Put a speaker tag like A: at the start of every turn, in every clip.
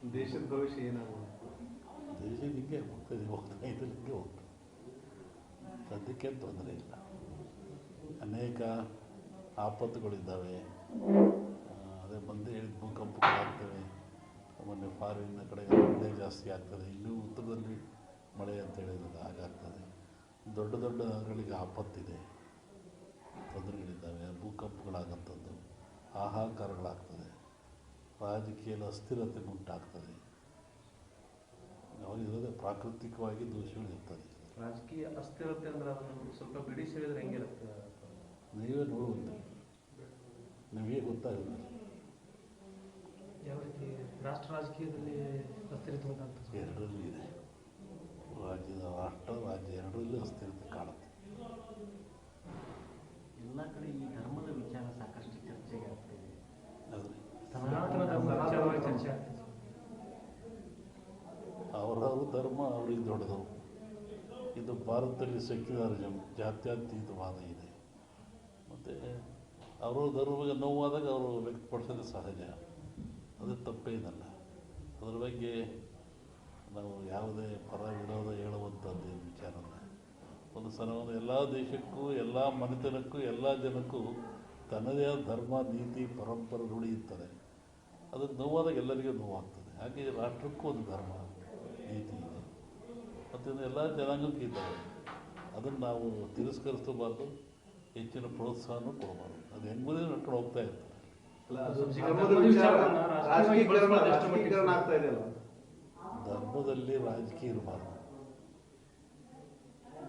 A: ದೇಶದ ಭವಿಷ್ಯ ಏನಾಗುತ್ತೆ?
B: ದೇಶ ಹಿಂಗೆ ಹೋಗ್ತದೆ, ಹೋಗ್ತಾ ಇದ್ದರೆ ಹಿಂಗೆ ಹೋಗ್ತದೆ. ಸದ್ಯಕ್ಕೆ ತೊಂದರೆ ಇಲ್ಲ. ಅನೇಕ ಆಪತ್ತುಗಳಿದ್ದಾವೆ. ಅದೇ ಬಂದೇ ಹೇಳಿದ ಭೂಕಂಪಗಳಾಗ್ತವೆ. ಮೊನ್ನೆ ಫಾರಿನ್ನ ಕಡೆ ಮಳೆ ಜಾಸ್ತಿ ಆಗ್ತದೆ. ಇನ್ನೂ ಉತ್ತರದಲ್ಲಿ ಮಳೆ ಅಂತ ಹೇಳಿದ್ರೆ ಹಾಗಾಗ್ತದೆ. ದೊಡ್ಡ ದೊಡ್ಡ ನಗರಗಳಿಗೆ ಆಪತ್ತಿದೆ, ತೊಂದರೆಗಳಿದ್ದಾವೆ, ಭೂಕಂಪಗಳಾಗಂಥದ್ದು, ಹಾಹಾಕಾರಗಳಾಗ್ತದೆ, ರಾಜಕೀಯದ ಅಸ್ಥಿರತೆ ಉಂಟಾಗ್ತದೆ. ಅವಾಗಿರೋದೇ ಪ್ರಾಕೃತಿಕವಾಗಿ ದೋಷಗಳಿರ್ತದೆ.
A: ರಾಜಕೀಯ ಅಸ್ಥಿರತೆ ಅಂದರೆ ಅದನ್ನು ಸ್ವಲ್ಪ ಬಿಡಿಸಿ ಹೇಳಿದ್ರೆ ಹೆಂಗಿರುತ್ತೆ?
B: ನೀವೇ ನೋಡುವಂತೆ ನಿಮಗೆ ಗೊತ್ತಾಗುತ್ತೆ.
A: ಯಾವ ರೀತಿ ರಾಷ್ಟ್ರ ರಾಜಕೀಯದಲ್ಲಿ ಅಸ್ಥಿರತೆ ಉಂಟಾಗ್ತದೆ?
B: ಎರಡರಲ್ಲೂ ಇದೆ. ರಾಷ್ಟ್ರ ರಾಜ್ಯ ಎರಡರಲ್ಲೂ ಅಸ್ಥಿರತೆ ಕಾಣುತ್ತೆ.
C: ಎಲ್ಲ ಕಡೆ ಈ ಧರ್ಮದ ವಿಚಾರ ಸಾಕಷ್ಟು ಚರ್ಚೆಗೆ ಆಗ್ತಿದೆ.
B: ಆದರೆ
A: ಸನಾತನ ಧರ್ಮದ ವಿಚಾರವಾಗಿ ಚರ್ಚೆ ಆಗ್ತದೆ.
B: ಅವರವ್ರ ಧರ್ಮ ಅವ್ರಿಗೆ ದೊಡ್ಡದು. ಇದು ಭಾರತದಲ್ಲಿ ಸೆಕ್ಯುಲರಿಸಮ್, ಜಾತ್ಯತೀತವಾದ ಇದೆ. ಮತ್ತು ಅವರ ಧರ್ಮಕ್ಕೆ ನೋವಾದಾಗ ಅವರು ವ್ಯಕ್ತಪಡಿಸೋದು ಸಹಜ, ಅದು ತಪ್ಪೇನಲ್ಲ. ಅದರ ಬಗ್ಗೆ ನಾವು ಯಾವುದೇ ಪರ ವಿರೋಧ ಹೇಳುವಂಥದ್ದು ವಿಚಾರನ. ಒಂದು ಸಲವನ್ನು ಎಲ್ಲ ದೇಶಕ್ಕೂ, ಎಲ್ಲ ಮನೆತನಕ್ಕೂ, ಎಲ್ಲ ಜನಕ್ಕೂ ತನ್ನದೇ ಆದ ಧರ್ಮ, ನೀತಿ, ಪರಂಪರೆ ರೂಢಿ ಇರ್ತಾರೆ. ಅದಕ್ಕೆ ನೋವಾದಾಗ ಎಲ್ಲರಿಗೂ ನೋವಾಗ್ತದೆ. ಹಾಗೆ ರಾಷ್ಟ್ರಕ್ಕೂ ಒಂದು ಧರ್ಮ, ನೀತಿ ಇದೆ ಮತ್ತು ಎಲ್ಲ ಜನಾಂಗಕ್ಕೂ ಇದ್ದಾವೆ. ಅದನ್ನು ನಾವು ತಿರಸ್ಕರಿಸಬಾರ್ದು, ಹೆಚ್ಚಿನ ಪ್ರೋತ್ಸಾಹನೂ ಕೊಡಬಾರ್ದು. ಅದು ಹೆಂಗುದೇ ನಡ್ಕೊಂಡು ಹೋಗ್ತಾ ಇರ್ತದೆ. ಧರ್ಮದಲ್ಲಿ ರಾಜಕೀಯ ಇರಬಾರ್ದು,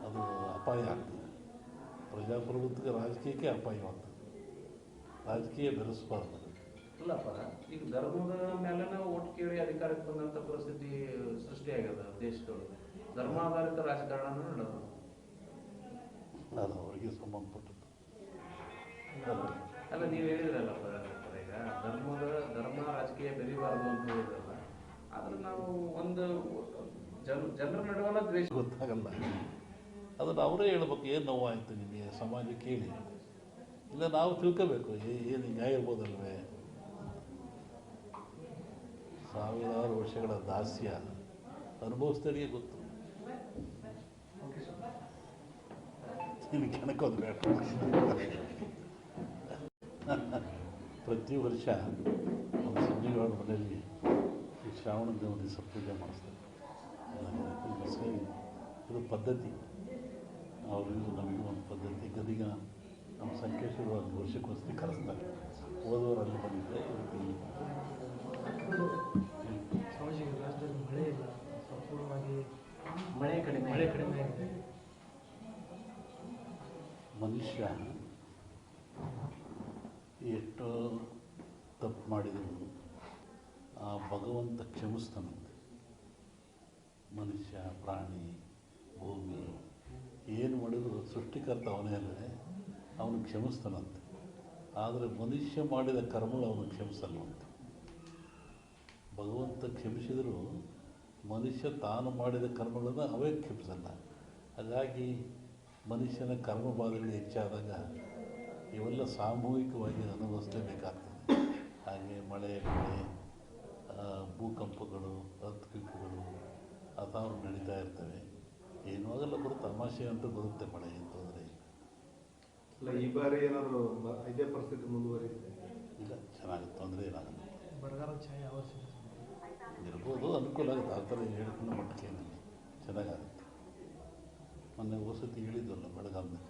B: ಅದು ಅಪಾಯ ಆಗ್ತದೆ. ಪ್ರಜಾಪ್ರಭುತ್ವಕ್ಕೆ ರಾಜಕೀಯಕ್ಕೆ ಅಪಾಯವಾಗ್ತದೆ. ರಾಜಕೀಯ ಬೆರೆಸಬಾರ್ದು.
A: ಇಲ್ಲಪ್ಪ, ಈಗ ಧರ್ಮದ ಮೇಲೆ ಓಟ್ ಕೇಳಿ ಅಧಿಕಾರಕ್ಕೆ ಬಂದಂಥ ಪರಿಸ್ಥಿತಿ ಸೃಷ್ಟಿಯಾಗ್ಯದ ದೇಶದೊಳಗೆ. ಧರ್ಮಾಧಾರಿತ ರಾಜಕಾರಣನೂ ನಡೆದು
B: ಅದು ಅವರಿಗೆ ಸಂಬಂಧಪಟ್ಟದ್ದು
A: ಅಲ್ಲ. ನೀವು ಹೇಳಿದ್ರಲ್ಲಪ್ಪ, ಈಗ ಧರ್ಮ ರಾಜಕೀಯ ಬೆರಿಬಾರ್ದು ಅಂತ ಹೇಳಿದ್ರಲ್ಲ. ಆದ್ರೆ ನಾವು ಒಂದು ಜನರ ನಡುವಲ್ಲ ದ್ವೇಷ
B: ಗೊತ್ತಾಗಲ್ಲ. ಅದನ್ನು ಅವರೇ ಹೇಳ್ಬೇಕು, ಏನು ನೋವಾಯಿತು ನಿಮಗೆ ಸಮಾಜಕ್ಕೆ ಹೇಳಿ. ಇಲ್ಲ ನಾವು ತಿಳ್ಕೋಬೇಕು, ಏನು ನ್ಯಾಯ ಇರ್ಬೋದಲ್ವೇ. ಸಾವಿರಾರು ವರ್ಷಗಳ ದಾಸ್ಯ ಅನುಭವಿಸಿದವರಿಗೆ ಗೊತ್ತು. ನಿನಗೆ ಕೆಣಕೋದು ಬೇಡ. ಪ್ರತಿ ವರ್ಷ ನಮ್ಮ ಸಂಜೀವರ ಮನೆಯಲ್ಲಿ ಈ ಶ್ರಾವಣದ ಒಂದು ದಿವಸ ಪೂಜೆ ಮಾಡಿಸ್ತಾರೆ. ಇದು ಪದ್ಧತಿ, ಅವ್ರಿಗೂ ನಮಗೂ ಒಂದು ಪದ್ಧತಿ. ಗದಿಗ ನಮ್ಮ ಸಂಕೇಶ್ವರ ಒಂದು ವರ್ಷಕ್ಕೊಂದ್ಸತಿ ಕರೆಸ್ತಾರೆ. ಹೋದವರು ಅಲ್ಲಿ ಬಂದಿದ್ದೆ,
A: ರಾಜ್ಯದಲ್ಲಿ ಮಳೆ ಇಲ್ಲ, ಸಂಪೂರ್ಣವಾಗಿ
C: ಮಳೆ ಕಡಿಮೆ
A: ಆಗಿದೆ.
B: ಮನುಷ್ಯ ಎಷ್ಟು ತಪ್ಪು ಮಾಡಿದ್ರು ಆ ಭಗವಂತ ಕ್ಷಮಿಸ್ತಾನಂತೆ. ಮನುಷ್ಯ, ಪ್ರಾಣಿ, ಭೂಮಿ ಏನು ಮಾಡಿದ್ರು ಸೃಷ್ಟಿಕರ್ತ ಅವನೇ ಅಲ್ಲದೆ ಅವನು ಕ್ಷಮಿಸ್ತಾನಂತೆ. ಆದರೆ ಮನುಷ್ಯ ಮಾಡಿದ ಕರ್ಮಗಳು ಅವನು ಕ್ಷಮಿಸಲ್ವಂತೆ. ಭಗವಂತ ಕ್ಷಮಿಸಿದರೂ ಮನುಷ್ಯ ತಾನು ಮಾಡಿದ ಕರ್ಮಗಳನ್ನು ಅವೇ ಕ್ಷಮಿಸಲ್ಲ. ಹಾಗಾಗಿ ಮನುಷ್ಯನ ಕರ್ಮಬಾಧೆಗಳು ಹೆಚ್ಚಾದಾಗ ಇವೆಲ್ಲ ಸಾಮೂಹಿಕವಾಗಿ ಅನುಭವಿಸಲೇಬೇಕಾಗ್ತದೆ. ಹಾಗೆ ಮಳೆ, ಭೂಕಂಪಗಳು, ಅರ್ಥಕ್ವಿಕ್ಗಳು ಅಥವಾ ನಡೀತಾ ಇರ್ತವೆ. ಏನೂ ಆಗಲ್ಲ, ಬರುತ್ತೆ. ತಮಾಷೆ ಅಂತೂ ಬರುತ್ತೆ, ಮಳೆ ಏನು ತೊಂದರೆ ಇಲ್ಲ.
A: ಈ ಬಾರಿ ಏನಾದರೂ ಇದೇ ಪರಿಸ್ಥಿತಿ ಮುಂದುವರಿಯುತ್ತೆ?
B: ಇಲ್ಲ, ಚೆನ್ನಾಗಿ ತೊಂದರೆ ಏನಾಗಲ್ಲ.
A: ಬರಗಾಲ ಛಾಯೆ ಅವಶ್ಯ
B: ಇರ್ಬೋದು, ಅನುಕೂಲ ಆಗುತ್ತೆ. ಆ ಥರ ಹೇಳ್ಕೊಂಡು ಮಟ್ಟಕ್ಕೆ ಏನಿಲ್ಲ, ಚೆನ್ನಾಗಾಗುತ್ತೆ. ಮೊನ್ನೆ ವಸತಿ ಹೇಳಿದ್ವಲ್ಲ, ಬೆಳಗಾವಿನಲ್ಲಿ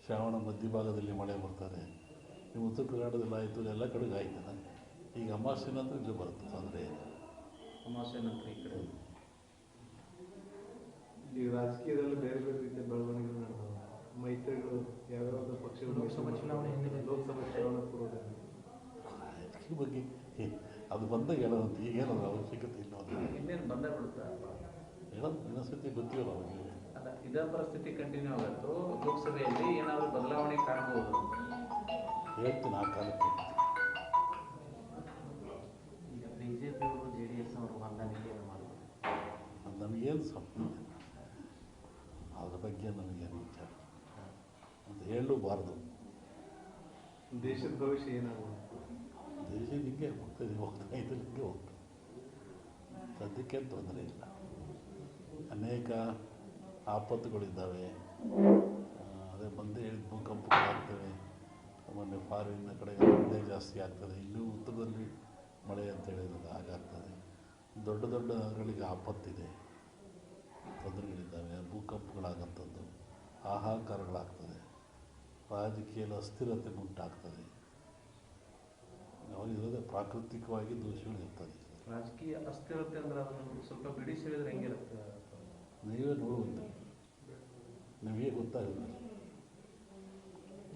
B: ಶ್ರಾವಣ ಮಧ್ಯಭಾಗದಲ್ಲಿ ಮಳೆ ಬರ್ತಾರೆ. ನೀವು ಉತ್ತರ ಕರ್ನಾಟಕದಲ್ಲಿ ಆಯಿತು, ಎಲ್ಲ ಕಡೆಗೂ ಆಯ್ತಲ್ಲ. ಈಗ ಅಮಾವಾಸ್ಯೆ ನಂತರ ಇಲ್ಲಿ ಬರುತ್ತೆ, ತೊಂದರೆ ಇಲ್ಲ.
A: ಅಮಾವಾಸ್ಯೆ ನಂತರ ಈ ಕಡೆ ಈಗ ರಾಜಕೀಯದಲ್ಲಿ ಬೇರೆ ಬೇರೆ ರೀತಿಯ ಬೆಳವಣಿಗೆಗಳು ನಡೆದವು. ಮೈತ್ರಿಗಳು ಯಾವ್ಯಾವ ಪಕ್ಷಗಳು ಲೋಕಸಭಾ ಚುನಾವಣೆ ಪೂರ್ವದಲ್ಲಿ
B: ರಾಜಕೀಯ ಬಗ್ಗೆ ಅದು ಬಂದಾಗ ಹೇಳೋದಂತ ಈಗೇನಾದ್ರು ಅವಶ್ಯಕತೆ ಇಲ್ಲ.
A: ಇನ್ನೇನು ಬಂದೇ ಬಿಡುತ್ತಾ
B: ಹೇಳೋದು ಇನ್ನೊಂದ್ಸತಿ ಗೊತ್ತಿಲ್ಲ ಅವಾಗ.
A: ಅಲ್ಲ, ಇದೇ ಪರಿಸ್ಥಿತಿ ಕಂಟಿನ್ಯೂ ಆಗುತ್ತೋ ಲೋಕಸಭೆಯಲ್ಲಿ ಏನಾದರೂ ಬದಲಾವಣೆ ಕಾಣಬಹುದು?
B: ಹೇಳ್ತೀನಿ ಆ ಕಾಲಕ್ಕೆ.
C: ಈಗ ಬಿಜೆಪಿ ಅವರು JDS ಅವರು ಹೊಂದಾಣಿಕೆಯನ್ನು ಮಾಡಬಹುದು.
B: ಅದು ನಮಗೇನು ಸಂಬಂಧ, ಅದ್ರ ಬಗ್ಗೆ ನಮಗೇನು ವಿಚಾರ ಅಂತ ಹೇಳಬಾರ್ದು.
A: ದೇಶದ ಭವಿಷ್ಯ ಏನಾಗುತ್ತೆ?
B: ದೇಶ ಹಿಂಗೆ ಹೋಗ್ತಾ ಇದ್ದೀವಿ, ಹೋಗ್ತಾ ಇದ್ದರೆ ಹಿಂಗೆ ಹೋಗ್ತದೆ. ಸದ್ಯಕ್ಕೆ ತೊಂದರೆ ಇಲ್ಲ. ಅನೇಕ ಆಪತ್ತುಗಳಿದ್ದಾವೆ. ಅದೇ ಬಂದೇ ಹೇಳಿದ ಭೂಕಂಪಗಳಾಗ್ತವೆ. ಮೊನ್ನೆ ಫಾರಿನ್ನ ಕಡೆ ಮಳೆ ಜಾಸ್ತಿ ಆಗ್ತದೆ. ಇನ್ನೂ ಉತ್ತರದಲ್ಲಿ ಮಳೆ ಅಂತ ಹೇಳಿರೋದು ಹಾಗಾಗ್ತದೆ. ದೊಡ್ಡ ದೊಡ್ಡ ನಗರಗಳಿಗೆ ಆಪತ್ತಿದೆ, ತೊಂದರೆಗಳಿದ್ದಾವೆ, ಭೂಕಂಪಗಳಾಗಂಥದ್ದು, ಹಾಹಾಕಾರಗಳಾಗ್ತದೆ, ರಾಜಕೀಯದ ಅಸ್ಥಿರತೆ ಉಂಟಾಗ್ತದೆ. ಅವಾಗಿರೋದೇ ಪ್ರಾಕೃತಿಕವಾಗಿ ದೋಷಗಳಿರ್ತದೆ.
A: ರಾಜಕೀಯ ಅಸ್ಥಿರತೆ ಅಂದ್ರೆ ಅದನ್ನು ಸ್ವಲ್ಪ ಬಿಡಿಸಿ ಹೇಳಿದ್ರೆ ಹೆಂಗಿರುತ್ತೆ?
B: ನೀವೇ ನೋಡುವಂತೆ ನಿಮಗೆ ಗೊತ್ತಾಗುತ್ತೆ.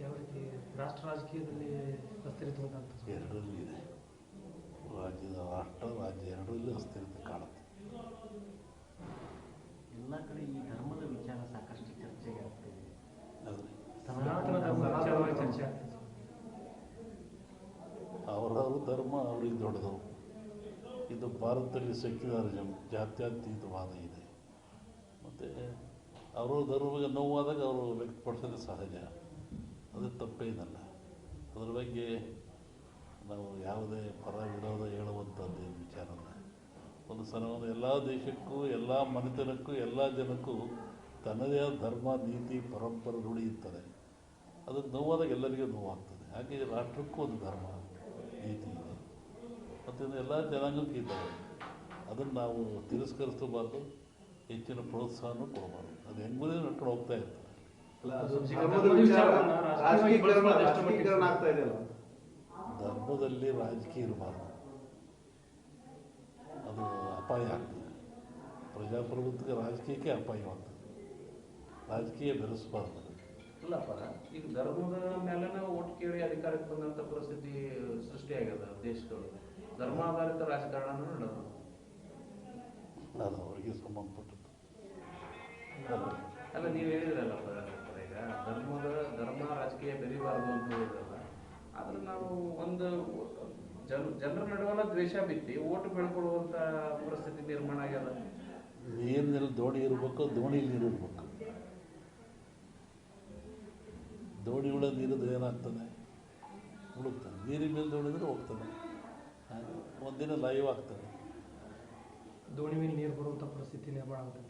D: ಯಾವ ರೀತಿ ರಾಷ್ಟ್ರ ರಾಜಕೀಯದಲ್ಲಿ ಅಸ್ಥಿರತೆ ಉಂಟಾಗ್ತದೆ?
B: ಎರಡರಲ್ಲೂ ಇದೆ. ರಾಜ್ಯ ಎರಡರಲ್ಲೂ ಅಸ್ಥಿರತೆ ಕಾಣುತ್ತೆ.
C: ಎಲ್ಲ ಕಡೆ ಈ ಧರ್ಮದ ವಿಚಾರ ಸಾಕಷ್ಟು ಚರ್ಚೆಗೆ ಆಗ್ತಿದೆ.
B: ಆದರೆ
D: ಸನಾತನ ಧರ್ಮ ವಿಚಾರವಾಗಿ ಚರ್ಚೆ ಆಗ್ತದೆ.
B: ಅವರವ್ರ ಧರ್ಮ ಅವ್ರಿಗೆ ದೊಡ್ಡದು. ಇದು ಭಾರತದಲ್ಲಿ ಸೆಕ್ಯುಲರಿಸಮ್, ಜಾತ್ಯತೀತವಾದ ಇದೆ. ಮತ್ತು ಅವರ ಧರ್ಮಕ್ಕೆ ನೋವಾದಾಗ ಅವರು ವ್ಯಕ್ತಪಡಿಸೋದು ಸಹಜ, ಅದು ತಪ್ಪೇನಲ್ಲ. ಅದರ ಬಗ್ಗೆ ನಾವು ಯಾವುದೇ ಪರ ವಿರೋಧ ಹೇಳುವಂಥದ್ದು ವಿಚಾರ ಅಲ್ಲ. ಒಂದು ಸಲವನ್ನು ಎಲ್ಲ ದೇಶಕ್ಕೂ, ಎಲ್ಲ ಮನೆತನಕ್ಕೂ, ಎಲ್ಲ ಜನಕ್ಕೂ ತನ್ನದೇ ಆದ ಧರ್ಮ, ನೀತಿ, ಪರಂಪರೆ ರೂಢಿ ಇರ್ತದೆ. ಅದು ನೋವಾದಾಗ ಎಲ್ಲರಿಗೂ ನೋವಾಗ್ತದೆ. ಹಾಗೆ ರಾಷ್ಟ್ರಕ್ಕೂ ಒಂದು ಧರ್ಮ, ನೀತಿ ಇದೆ ಮತ್ತು ಎಲ್ಲ ಜನಾಂಗಕ್ಕೂ ಇದ್ದಾವೆ. ಅದನ್ನು ನಾವು ತಿರಸ್ಕರಿಸಬಾರ್ದು, ಹೆಚ್ಚಿನ ಪ್ರೋತ್ಸಾಹನೂ ಕೊಡಬಾರ್ದು. ಅದು ಹೆಂಗುದೇ ನಡ್ಕೊಂಡು ಹೋಗ್ತಾ ಇರ್ತದೆ. ಧರ್ಮದಲ್ಲಿ ರಾಜಕೀಯ ಇರಬಾರ್ದು, ಅದು ಅಪಾಯ ಆಗ್ತದೆ. ಪ್ರಜಾಪ್ರಭುತ್ವಕ್ಕೆ ರಾಜಕೀಯಕ್ಕೆ ಅಪಾಯವಾಗ್ತದೆ. ರಾಜಕೀಯ ಬೆರೆಸಬಾರ್ದು.
A: ಇಲ್ಲಪ್ಪ, ಈಗ ಧರ್ಮದ ಮೇಲೆ ಓಟ್ ಕೇಳಿ ಅಧಿಕಾರಕ್ಕೆ ಬಂದಂಥ ಪರಿಸ್ಥಿತಿ ಸೃಷ್ಟಿಯಾಗ್ಯದ ದೇಶದೊಳಗೆ. ಧರ್ಮಾಧಾರಿತ ರಾಜಕಾರಣ ನಡೆದು
B: ಅದು ಅವರಿಗೆ ಸಂಬಂಧಪಟ್ಟದ್ದು.
A: ಅಲ್ಲ, ನೀವು ಹೇಳಿದ್ರಲ್ಲಪ್ಪ ಈಗ ಧರ್ಮ ರಾಜಕೀಯ ಬೆರಿಬಾರ್ದು ಅಂತ ಹೇಳಿದ್ರಲ್ಲ. ಆದ್ರೆ ನಾವು ಒಂದು ಜನರ ನಡುವಲ್ಲ ದ್ವೇಷ ಬಿತ್ತಿ ಓಟು ಬೆಳ್ಕೊಳ್ಳುವಂಥ ಪರಿಸ್ಥಿತಿ ನಿರ್ಮಾಣ ಆಗ್ಯದ.
B: ನೀರಿನಲ್ಲಿ ದೋಣಿ ಇರಬೇಕು, ದೋಣಿಲಿ ನೀರು ಇರಬೇಕು. ದೋಣಿ ಒಳಗೆ ನೀರಿದ್ರೆ ಏನಾಗ್ತದೆ? ಹುಡುಕ್ತಾನೆ. ನೀರಿನ ಮೇಲೆ ದೋಣಿದ್ರೆ ಹೋಗ್ತಾನೆ, ಒಂದಿನ ಲೈವ್ ಆಗ್ತದೆ.
D: ದೋಣಿ ಮೇಲೆ ನೀರು ಬರುವಂಥ ಪರಿಸ್ಥಿತಿ ನಿರ್ಮಾಣ ಆಗುತ್ತೆ.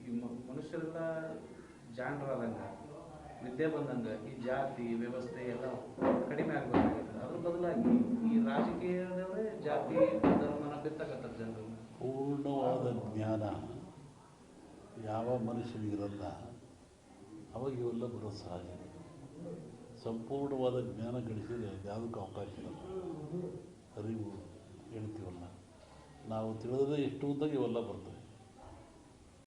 A: ಈ ಮನುಷ್ಯರೆಲ್ಲ ಜಾಣರಾದಂಗೆ, ವಿದ್ಯೆ ಬಂದಂಗೆ ಈ ಜಾತಿ ವ್ಯವಸ್ಥೆ ಎಲ್ಲ ಕಡಿಮೆ ಆಗಬೇಕಾಗಿದೆ. ಅದ್ರ ಬದಲಾಗಿ ಈ ರಾಜಕೀಯದವರೇ ಜಾತಿ ಧರ್ಮನ ಬಿತ್ತಕತ್ತಾರೆ ಜನರು.
B: ಪೂರ್ಣವಾದ ಜ್ಞಾನ ಯಾವ ಮನುಷ್ಯನಿಗಿರಲ್ಲ, ಅವಾಗ ಇವೆಲ್ಲ ಬರೋದು ಸಹಜ. ಸಂಪೂರ್ಣವಾದ ಜ್ಞಾನ ಗಳಿಸಿದರೆ ಯಾವುದಕ್ಕೂ ಅವಕಾಶ ಇರಲ್ಲ. ಅರಿವು ಹೇಳ್ತೀವಲ್ಲ, ನಾವು ತಿಳಿದದೇ ಎಷ್ಟು ಉದ್ದಾಗ ಇವೆಲ್ಲ ಬರ್ತವೆ.